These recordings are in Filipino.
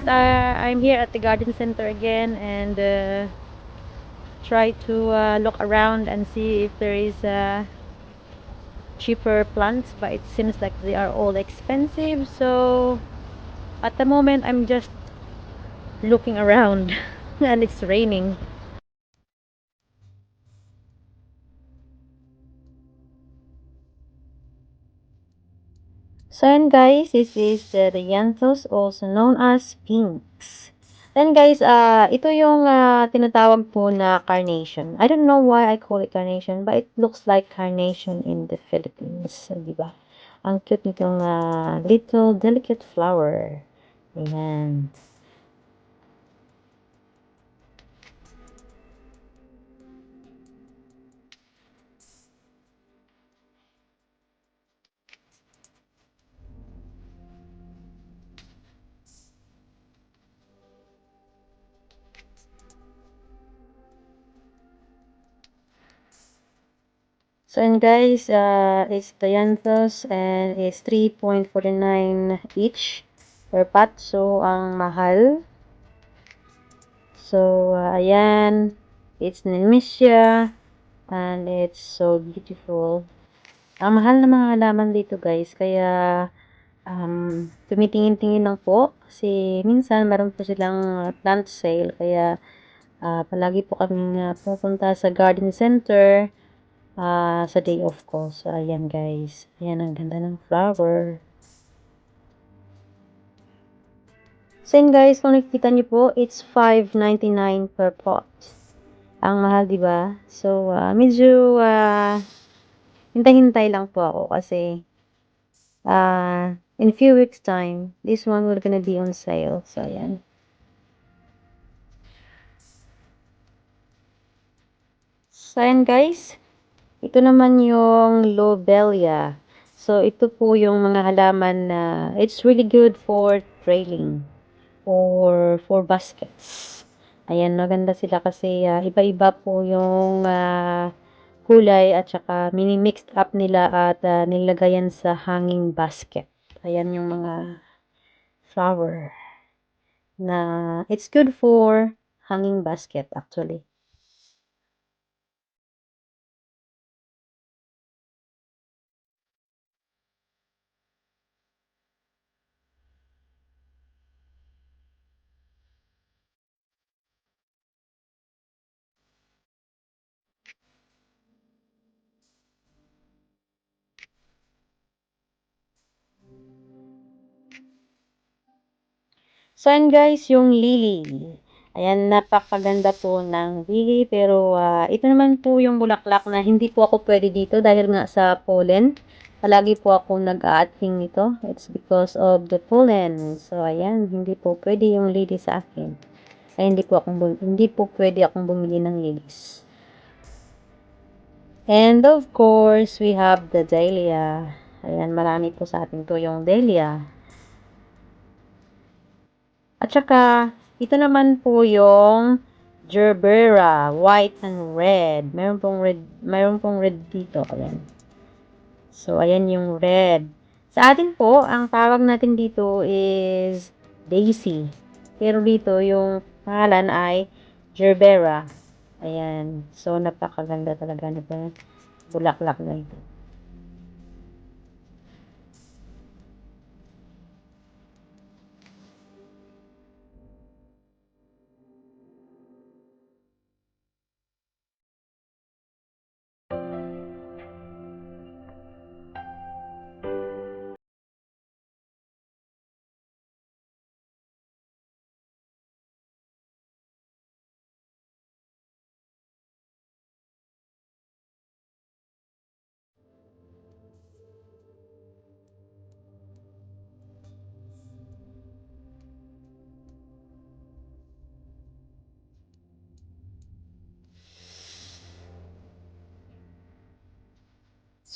I'm here at the garden center again and try to look around and see if there is cheaper plants, but it seems like they are all expensive. So at the moment, I'm just looking around and it's raining. So yan guys, this is the Yanthus, also known as pinks. Then guys, ito yung tinatawag po na carnation. I don't know why I call it carnation, but it looks like carnation in the Philippines. So, di ba? Ang cute nitong little delicate flower. Ayan. So, and guys, it's the Yanthus and it's 3.49 each per pot. So, ang mahal. So, ayan. It's Nemesia. And it's so beautiful. Ang mahal ng mga halaman dito guys. Kaya, tumitingin-tingin lang po. Kasi minsan, meron po silang plant sale. Kaya, palagi po kaming pupunta sa garden center sa day off ko. So, ayan guys. Ayan, ang ganda ng flower. So, yun guys, kung nakikita nyo po, it's $5.99 per pot. Ang mahal, di ba? So, medyo hintay-hintay lang po ako kasi in a few weeks time, this one will gonna be on sale. So, ayan. So, ayan guys. Ito naman yung lobelia. So, ito po yung mga halaman na it's really good for trailing or for baskets. Ayan, maganda sila kasi iba-iba po yung kulay at saka mini-mixed up nila at nilagayan sa hanging basket. Ayan yung mga flower na it's good for hanging basket actually. So, and guys, yung lily. Ayan, napakaganda po ng lily. Pero, ito naman po yung bulaklak na hindi po ako pwede dito dahil nga sa pollen. Palagi po ako nag-aating nito. It's because of the pollen. So, ayan, hindi po pwede yung lily sa akin. Ay, hindi po pwede akong bumili ng lilies. And of course, we have the dahlia. Ayan, marami po sa atin to yung dahlia. At saka, ito naman po yung gerbera, white and red. Meron pong red dito. Ayan. So, ayan yung red. Sa atin po, ang tawag natin dito is daisy. Pero dito, yung pangalan ay gerbera. Ayan. So, napakaganda talaga nito. Bulaklak na ito.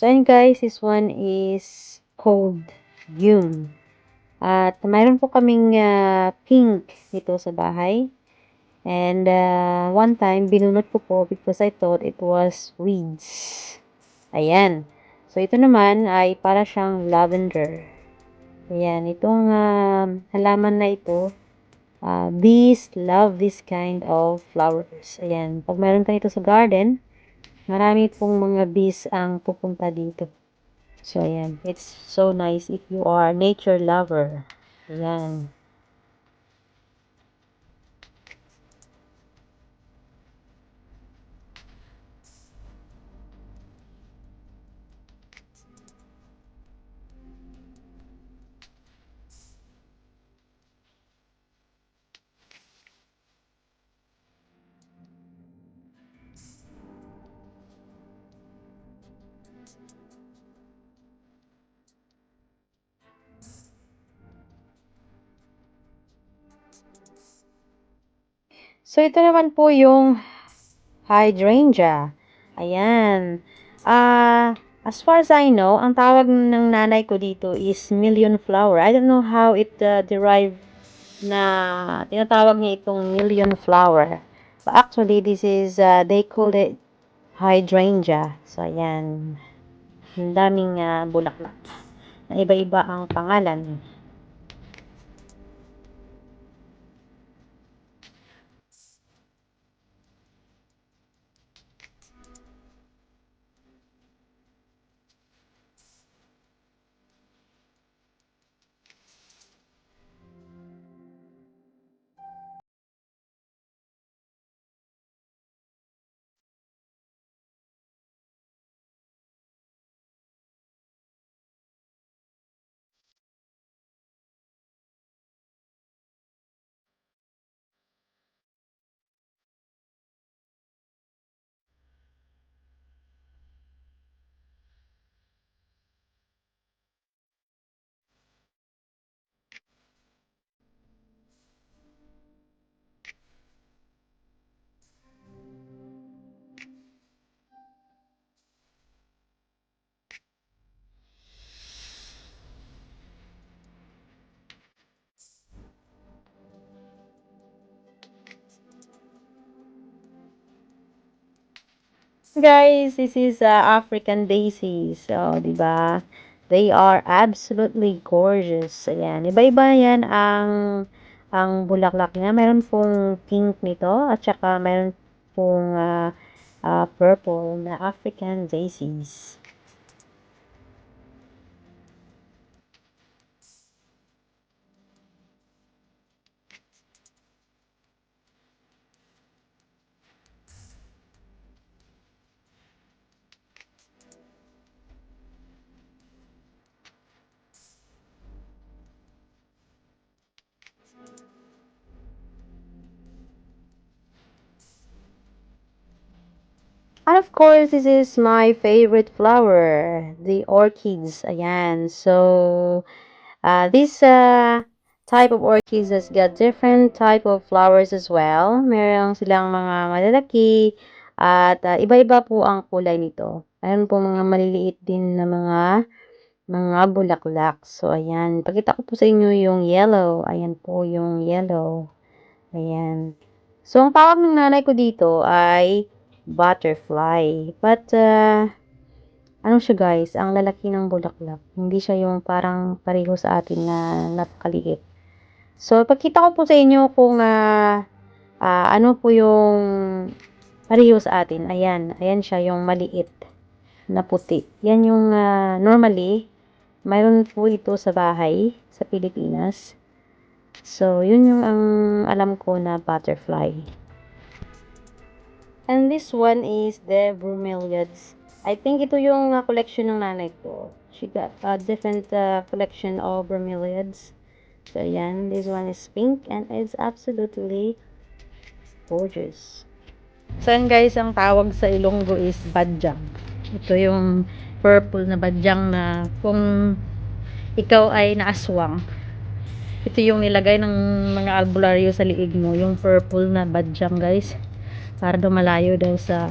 So, and guys, this one is called Yum. At mayroon po kaming pink dito sa bahay. And one time, binunot ko po because I thought it was weeds. Ayan. So, ito naman ay para siyang lavender. Ayan. Itong halaman na ito Bees love this kind of flowers. Ayan. Pag meron ka ito sa garden, marami pong mga bees ang pupunta dito. So, ayan. It's so nice if you are nature lover. Ayan. So, ito naman po yung hydrangea. Ayan. As far as I know, ang tawag ng nanay ko dito is million flower. I don't know how it derived na tinatawag niya itong million flower. But actually, this is, they call it hydrangea. So, ayan. Ang daming bulaklak. Na iba-iba ang pangalan. Guys, this is African daisies. So, 'di ba? They are absolutely gorgeous. Ayan, iba-iba 'yan ang bulaklak niya. Meron pong pink nito at saka meron pong purple na African daisies. And of course, this is my favorite flower, the orchids. Ayan. So, this type of orchids has got different type of flowers as well. Meron silang mga malalaki at iba-iba po ang kulay nito. Meron po mga maliliit din na mga bulaklak. So, ayan. Pakita ko po sa inyo yung yellow. Ayan po yung yellow. Ayan. So, ang tawag ng nanay ko dito ay butterfly. But, ano siya guys, ang lalaki ng bulaklak. Hindi siya yung parang pareho sa atin na napakaliit. So, pagkita ko po sa inyo kung ano po yung pareho sa atin. Ayan, ayan siya yung maliit na puti. Yan yung normally, mayroon po ito sa bahay sa Pilipinas. So, yun yung ang alam ko na butterfly. And this one is the bromeliads. I think ito yung collection ng nanay ko. She got a different collection of bromeliads. So, yan. This one is pink and it's absolutely gorgeous. So, yan guys, ang tawag sa Ilonggo is badyang. Ito yung purple na badyang na kung ikaw ay naaswang, ito yung nilagay ng mga albularyo sa liig mo. Yung purple na badyang guys. Para daw malayo daw sa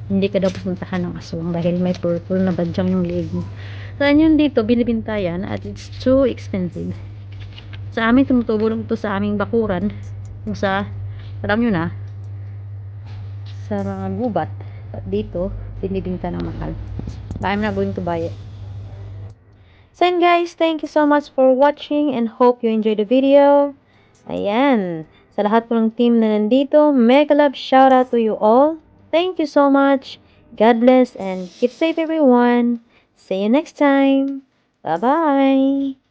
hindi ka daw pupuntahan ng aswang dahil may purple na badyang yung liig mo. So, yun dito, binibinta yan at it's too expensive. Sa amin, tumutubo lang ito sa aming bakuran. Kung sa, alam nyo na, sa mga gubat. At dito, binibinta ng mahal. But I'm not going to buy it. So, guys, thank you so much for watching and hope you enjoyed the video. Ayan. Sa lahat po ng team na nandito, mega love shout out to you all. Thank you so much. God bless and keep safe everyone. See you next time. Bye-bye.